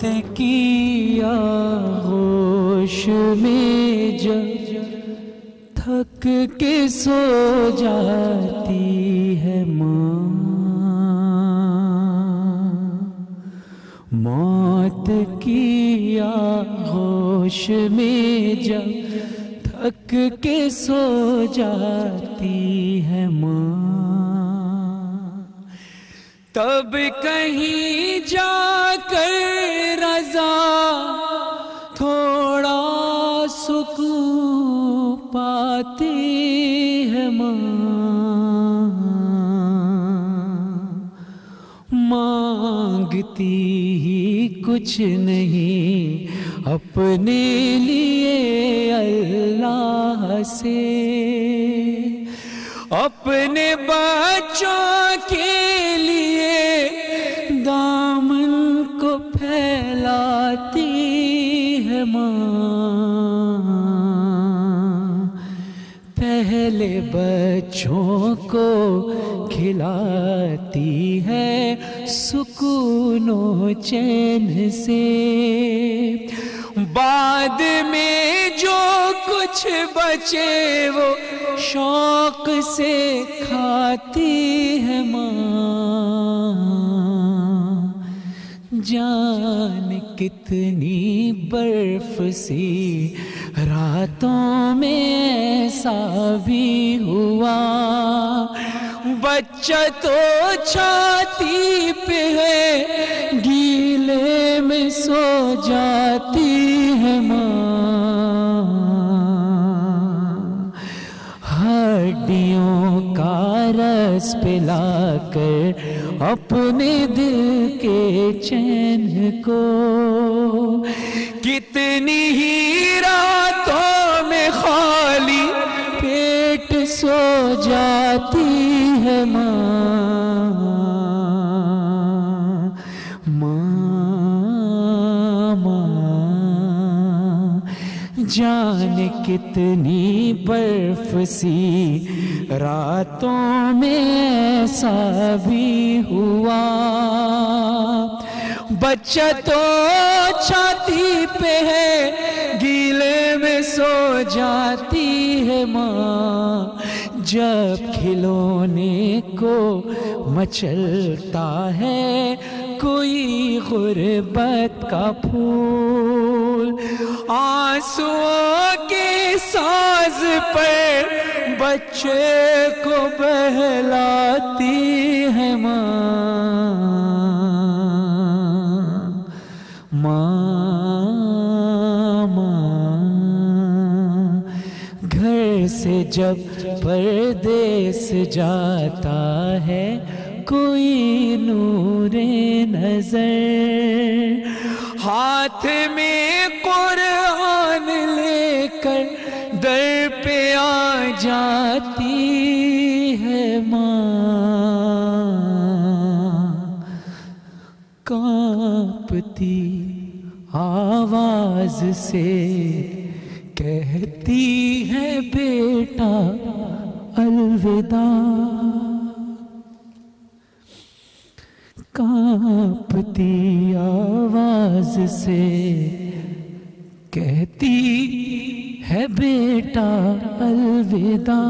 موت کی آغوش میں جب تھک کے سو جاتی ہے ماں، موت کی آغوش میں جب تھک کے سو جاتی ہے ماں، تب کہیں جا کر رضا تھوڑا سکون پاتی ہے ماں، مانگتی ہی کچھ نہیں اپنے لیے اللہ سے، اپنے بچوں کے لیے دامن کو پھیلاتی ہے ماں، پہلے بچوں کو کھلاتی ہے سکون و چین سے، بعد میں جو کچھ بچے وہ شوق سے کھاتی ہے ماں، جان کتنی برف سی راتوں میں ایسا بھی ہوا، بچہ تو چھاتی پہ ہے گیلے میں سو جاتی ہے ماں، ہڈیوں کا رس پلا کر اپنے دل کے چین کو، کتنی ہی راتوں میں خالی پیٹ سو جاتی ہے ماں، جان کتنی برف سی راتوں میں ایسا بھی ہوا، بچہ تو چھاتی پہ ہے گیلے میں سو جاتی ہے ماں، جب کھلونے کو مچلتا ہے کوئی غربت کا پھول، آنسوؤں کے ساز پر بچے کو بہلاتی ہے ماں، گھر سے جب پردیس جاتا ہے کوئی نور نظر، ہاتھ میں قرآن لے کر در پہ آ جاتی ہے ماں، کانپتی آواز سے کہتی ہے بیٹا الوداع، کانپتی آواز سے کہتی ہے بیٹا الوداع،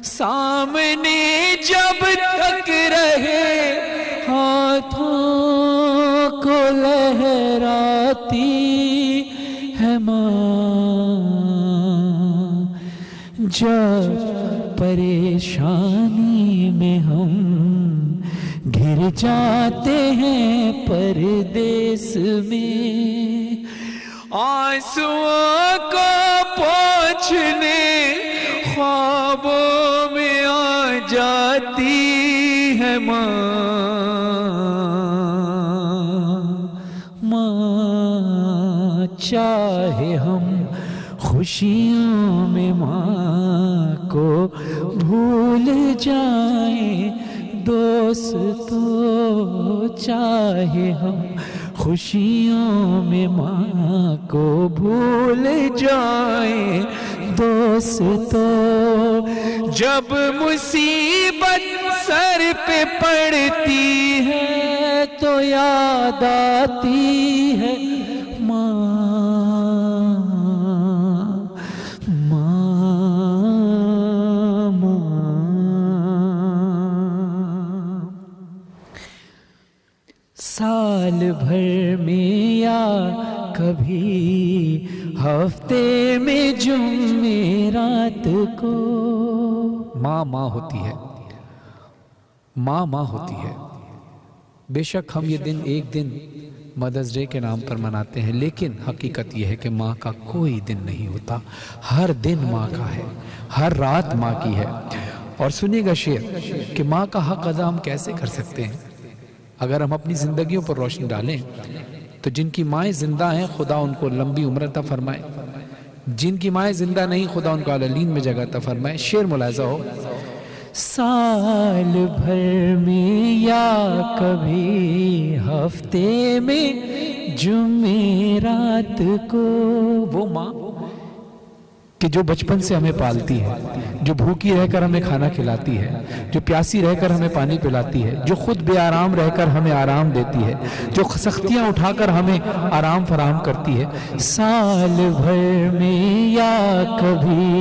سامنے جب تک رہے ہاتھوں کو لہراتی ہے ماں، جب پریشانی میں ہم گر جاتے ہیں پردیس میں، آنسوؤں کو پوچھنے خوابوں میں آ جاتی ہے ماں، چاہے ہم خوشیوں میں ماں کو بھول جائیں دوستو، چاہے ہم خوشیوں میں ماں کو بھول جائیں دوستو، جب مصیبت سر پہ پڑتی ہے تو یاد آتی ہے ماں، ماں، ماں۔ سال بھر میں یا کبھی ہفتے میں جمعرات کو، ماں ماں ہوتی ہے، ماں ماں ہوتی ہے۔ بے شک ہم یہ دن ایک دن مدرس ڈے کے نام پر مناتے ہیں، لیکن حقیقت یہ ہے کہ ماں کا کوئی دن نہیں ہوتا، ہر دن ماں کا ہے، ہر رات ماں کی ہے۔ اور سنیے گا شعر کہ ماں کا حق ادا ہم کیسے کر سکتے ہیں؟ اگر ہم اپنی زندگیوں پر روشنی ڈالیں تو جن کی مائیں زندہ ہیں خدا ان کو لمبی عمر عطا فرمائے، جن کی مائیں زندہ نہیں خدا ان کو اعلیٰ میں جگہ عطا فرمائے۔ شعر ملاحظہ ہو، سال بھر میں یا کبھی ہفتے میں جمعرات کو، وہ ماں کہ جو بچپن سے ہمیں پالتی ہے، جو بھوکی رہ کر ہمیں کھانا کھلاتی ہے، جو پیاسی رہ کر ہمیں پانی پلاتی ہے، جو خود بے آرام رہ کر ہمیں آرام دیتی ہے، جو سختیاں اٹھا کر ہمیں آرام فراہم کرتی ہے۔ سال بھر میں یا کبھی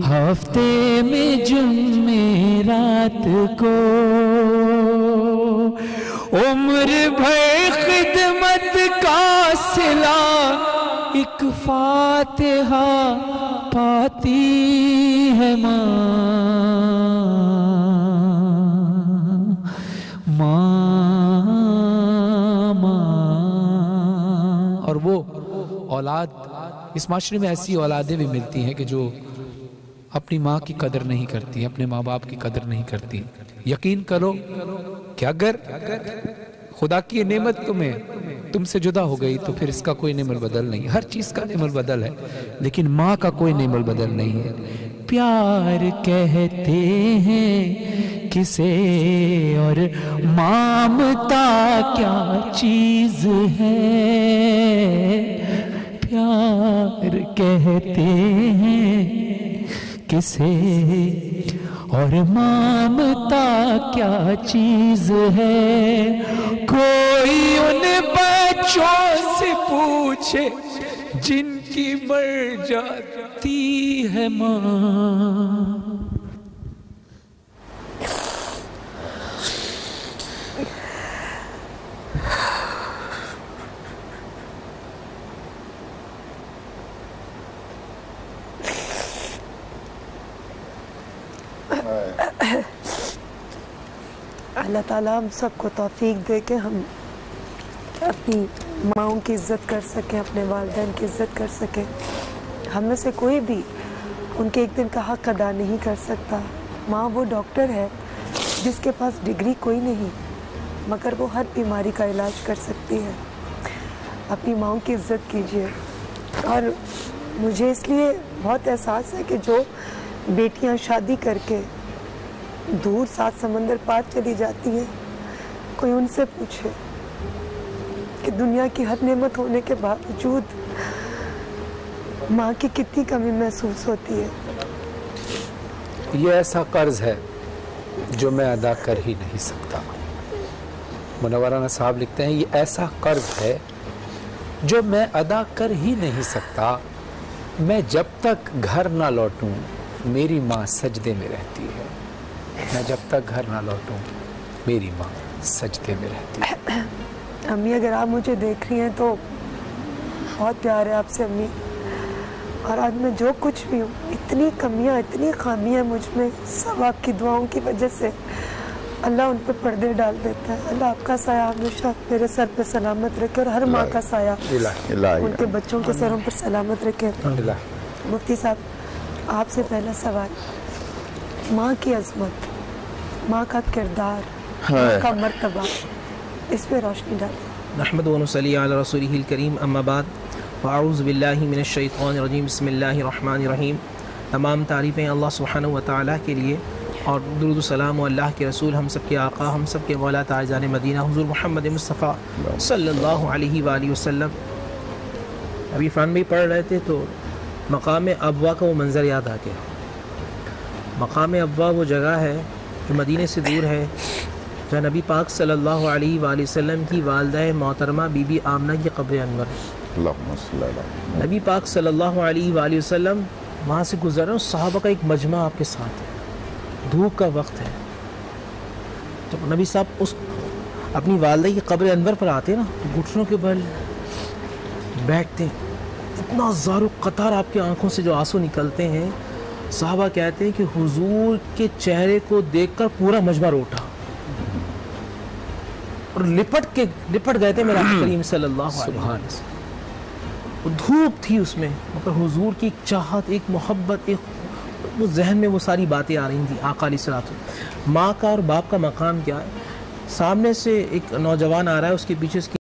ہفتے میں جمعرات کو، عمر بھر خدمت کا صلہ ایک فاتحہ پاتی ہے ماں، ماں، ماں۔ اور وہ اولاد، اس معاشرے میں ایسی اولادیں بھی ملتی ہیں کہ جو اپنی ماں کی قدر نہیں کرتی، اپنے ماں باپ کی قدر نہیں کرتی۔ یقین کرو کہ اگر خدا کی نعمت تم سے جدا ہو گئی تو پھر اس کا کوئی نعم البدل نہیں، ہر چیز کا نعم البدل ہے، لیکن ماں کا کوئی نعم البدل نہیں ہے۔ پیار کہتے ہیں کسے اور مامتا کیا چیز ہے، پیار کہتے ہیں کسے اور مامتا کیا چیز ہے، کوئی ان بچوں سے پوچھے جن کی مر جاتی ہے ماں۔ اللہ تعالیٰ ہم سب کو توفیق دے کہ ہم اپنی ماؤں کی عزت کر سکیں، اپنے والدین کی عزت کر سکیں۔ ہم میں سے کوئی بھی ان کے ایک دن کا حق ادا نہیں کر سکتا۔ ماں وہ ڈاکٹر ہے جس کے پاس ڈگری کوئی نہیں، مگر وہ ہر بیماری کا علاج کر سکتی ہے۔ اپنی ماؤں کی عزت کیجیے۔ اور مجھے اس لیے بہت احساس ہے کہ جو بیٹیاں شادی کر کے دور 7 سمندر پار چلی جاتی ہیں، کوئی ان سے پوچھے کہ دنیا کی ہر نعمت ہونے کے باوجود ماں کی کتنی کمی محسوس ہوتی ہے۔ یہ ایسا قرض ہے جو میں ادا کر ہی نہیں سکتا۔ منورانا صاحب لکھتے ہیں یہ ایسا قرض ہے جو میں ادا کر ہی نہیں سکتا، میں جب تک گھر نہ لوٹوں میری ماں سجدے میں رہتی ہے، میں جب تک گھر نہ لوٹوں میری ماں سجدے میں رہتی ہے۔ امی اگر آپ مجھے دیکھ رہی ہیں تو بہت پیار ہے آپ سے امی، اور آج میں جو کچھ بھی ہوں، اتنی کمیاں اتنی خامیاں مجھ میں، سب آپ کی دعاؤں کی وجہ سے اللہ ان پہ پردے ڈال دیتا ہے۔ اللہ آپ کا سایہ ہمیشہ میرے سر پہ سلامت رکھے، اور ہر ماں کا سایہ ان کے بچوں کے سروں پر سلامت رکھے۔ مفتی صاحب آپ سے پہلا سوال، ماں کی عظمت، ماں کا کردار، ماں کا مرتبہ، اس پہ روشنی ڈالیں۔ نحمد و نصلی علی رسولہ الکریم، اما بعد، فاعوذ باللہ من الشیطان الرجیم، بسم اللہ الرحمن الرحیم۔ تمام تعریفیں اللہ سبحانہ و تعالیٰ کے لیے، اور درود و سلام و اللہ کے رسول، ہم سب کے آقا، ہم سب کے مولا تاجدار مدینہ حضور محمد مصطفیٰ صلی اللہ علیہ وآلہ وسلم۔ ابھی فران بھی پڑھ رہے تھے تو مقام ابوا کا وہ منظر یاد آ گیا۔ مقام ابوا وہ جگہ ہے جو مدینے سے دور ہے، جہاں نبی پاک صلی اللہ علیہ وآلہ وسلم کی والدہ محترمہ بی بی آمنہ کی قبر انور ہے۔ اللہم صلی اللہ علیہ نبی پاک صلی اللہ علیہ وآلہ وسلم وہاں سے گزر رہے ہیں، صحابہ کا ایک مجمع آپ کے ساتھ ہے، دھوپ کا وقت ہے، جب نبی صاحب اس اپنی والدہ کی قبر انور پر آتے ہیں نا تو گھٹنوں کے بل بیٹھتے ہیں، اتنا زار و قطار آپ کی آنکھوں سے جو آنسو نکلتے ہیں، صحابہ کہتے ہیں کہ حضور کے چہرے کو دیکھ کر پورا مجمع رو اٹھا اور لپٹ گئے تھے میرے آقا کریم صلی اللہ علیہ وسلم۔ وہ دھوپ تھی اس میں، مگر حضور کی ایک چاہت، ایک محبت، ایک وہ ذہن میں وہ ساری باتیں آ رہی تھیں آقا علیہ الصلوۃ والسلام۔ ماں کا اور باپ کا مقام کیا ہے؟ سامنے سے ایک نوجوان آ رہا ہے، اس کے پیچھے اس کی